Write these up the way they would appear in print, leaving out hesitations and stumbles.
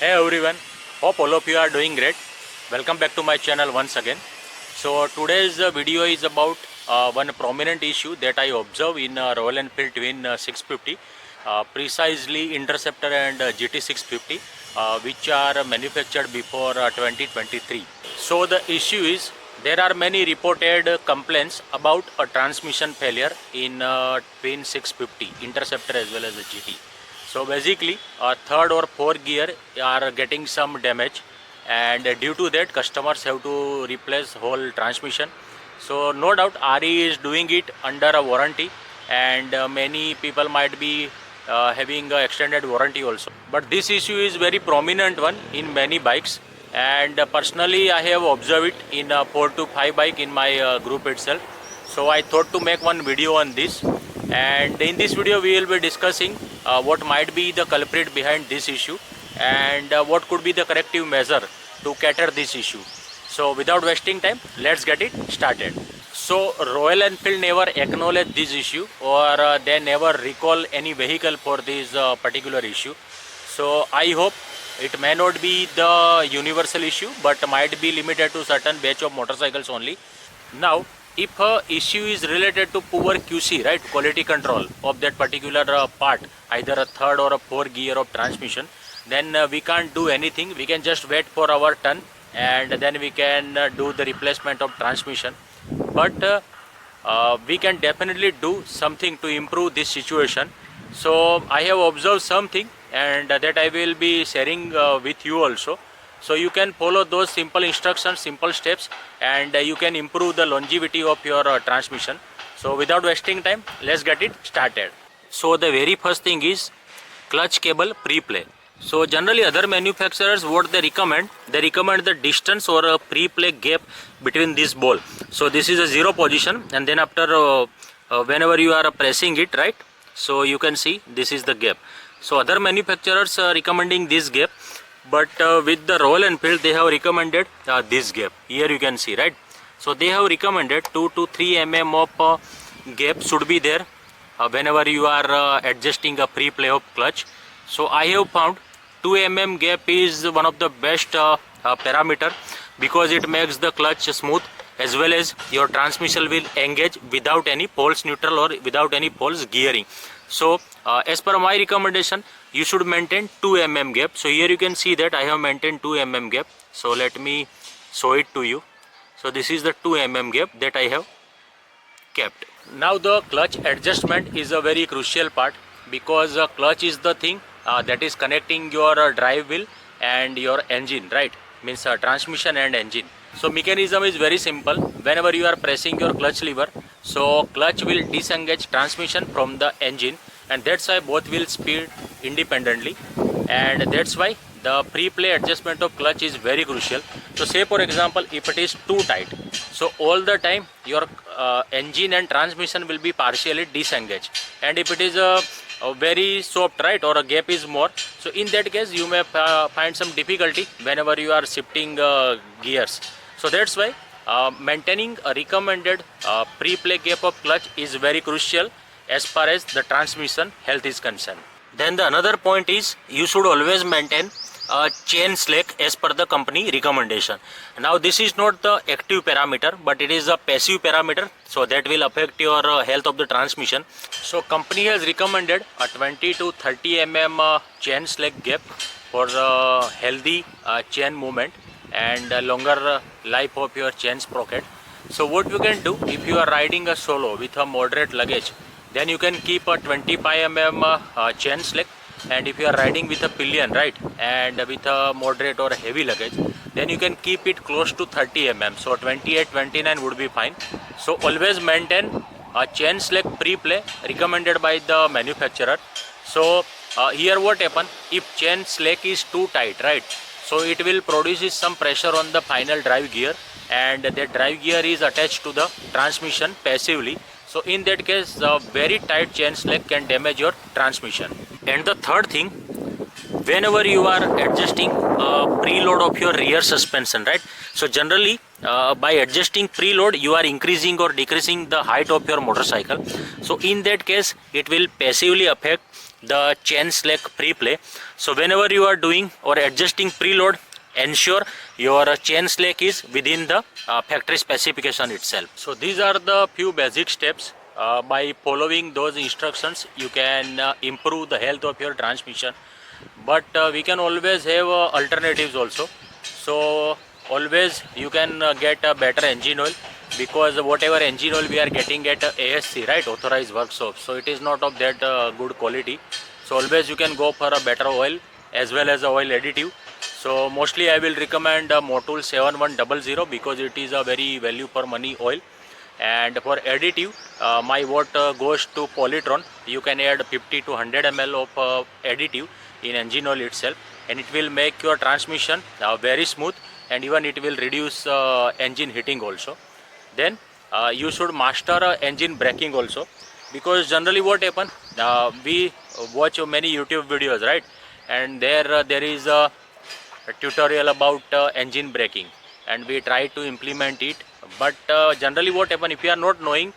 Hey everyone, hope all of you are doing great. Welcome back to my channel once again. So today's video is about one prominent issue that I observe in Royal Enfield Twin 650, precisely Interceptor and GT 650, which are manufactured before 2023. So the issue is there are many reported complaints about a transmission failure in Twin 650, Interceptor as well as the GT. So basically third or fourth gear are getting some damage, and due to that customers have to replace whole transmission. So no doubt RE is doing it under a warranty, and many people might be having a extended warranty also. But this issue is very prominent one in many bikes, and personally I have observed it in 4 to 5 bike in my group itself. So I thought to make one video on this, and in this video we will be discussing what might be the culprit behind this issue, and what could be the corrective measure to cater this issue. So without wasting time, let's get it started. So Royal Enfield never acknowledged this issue, or they never recall any vehicle for this particular issue. So I hope it may not be the universal issue, but might be limited to certain batch of motorcycles only. Now if a issue is related to poor QC, right, quality control of that particular part, either a third or a fourth gear of transmission, then we can't do anything. We can just wait for our turn, and then we can do the replacement of transmission. But we can definitely do something to improve this situation. So I have observed something, and that I will be sharing with you also. So you can follow those simple instructions, simple steps, and you can improve the longevity of your transmission. So without wasting time, let's get it started. So the very first thing is clutch cable pre-play. So generally other manufacturers, what they recommend the distance or a pre-play gap between this ball. So this is a 0 position, and then after whenever you are pressing it, right, so you can see this is the gap. So other manufacturers are recommending this gap, but with the Royal Enfield they have recommended this gap. Here you can see, right. So they have recommended 2 to 3 mm of gap should be there whenever you are adjusting a pre-play of clutch. So I have found 2 mm gap is one of the best parameter, because it makes the clutch smooth, as well as your transmission will engage without any false neutral or without any false gearing. So as per my recommendation, you should maintain 2 mm gap. So here you can see that I have maintained 2 mm gap. So let me show it to you. So this is the 2 mm gap that I have kept. Now the clutch adjustment is a very crucial part, because clutch is the thing that is connecting your drive wheel and your engine, right, means transmission and engine. So mechanism is very simple. Whenever you are pressing your clutch lever, so clutch will disengage transmission from the engine, and that's why both will speed independently, and that's why the pre-play adjustment of clutch is very crucial. So say for example, if it is too tight, so all the time your engine and transmission will be partially disengaged, and if it is a very soft, right, or a gap is more, so in that case you may find some difficulty whenever you are shifting gears. So that's why maintaining a recommended pre-play gap of clutch is very crucial as far as the transmission health is concerned. Then the another point is you should always maintain a chain slack as per the company recommendation. Now this is not the active parameter, but it is a passive parameter, so that will affect your health of the transmission. So company has recommended a 20 to 30 mm chain slack gap for healthy chain movement and longer life of your chain sprocket. So what you can do, if you are riding a solo with a moderate luggage, then you can keep a 25 mm chain slack, and if you are riding with a pillion, right, and with a moderate or heavy luggage, then you can keep it close to 30 mm. So 28, 29 would be fine. So always maintain a chain slack pre-play recommended by the manufacturer. So here what happen, if chain slack is too tight, right, so it will produce some pressure on the final drive gear, and the drive gear is attached to the transmission passively. So in that case, the very tight chain slack can damage your transmission. And the third thing, whenever you are adjusting preload of your rear suspension, right? So generally by adjusting preload you are increasing or decreasing the height of your motorcycle. So in that case it will passively affect the chain slack pre-play. So whenever you are doing or adjusting preload, ensure your chain slack is within the factory specification itself. So these are the few basic steps. By following those instructions you can improve the health of your transmission. But we can always have alternatives also. So always you can get a better engine oil, because whatever engine oil we are getting at ASC, right, authorized workshop, so it is not of that good quality. So always you can go for a better oil as well as a oil additive. So mostly I will recommend Motul 7100 because it is a very value for money oil. And for additive my vote goes to Polytron. You can add 50 to 100 ml of additive in engine oil itself, and it will make your transmission very smooth, and even it will reduce engine heating also. Then you should master engine braking also, because generally what happen, we watch many YouTube videos, right, and there is a tutorial about engine braking, and we try to implement it. But generally what happen, if you are not knowing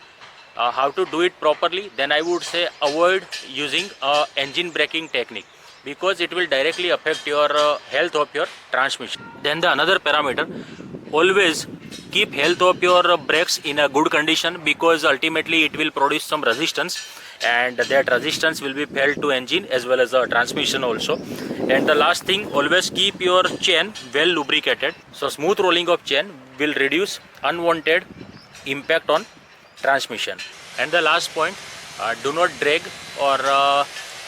how to do it properly, then I would say avoid using engine braking technique, because it will directly affect your health of your transmission. Then the another parameter, always keep health of your brakes in a good condition, because ultimately it will produce some resistance, and that resistance will be felt to engine as well as the transmission also. And the last thing, always keep your chain well lubricated. So smooth rolling of chain will reduce unwanted impact on transmission. And the last point, do not drag or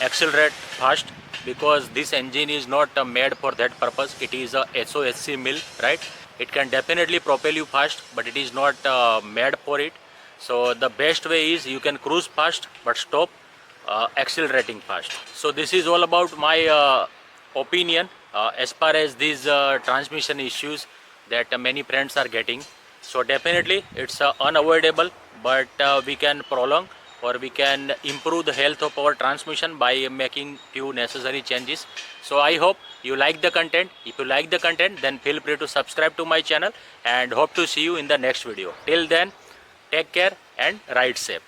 accelerate fast, because this engine is not made for that purpose. It is a SOSC mill, right? It can definitely propel you fast, but it is not made for it. So the best way is you can cruise fast but stop accelerating fast. So this is all about my opinion as far as these transmission issues that many friends are getting. So definitely it's unavoidable, but we can prolong or we can improve the health of our transmission by making few necessary changes. So I hope you like the content. If you like the content, then feel free to subscribe to my channel, and hope to see you in the next video. Till then, take care and ride safe.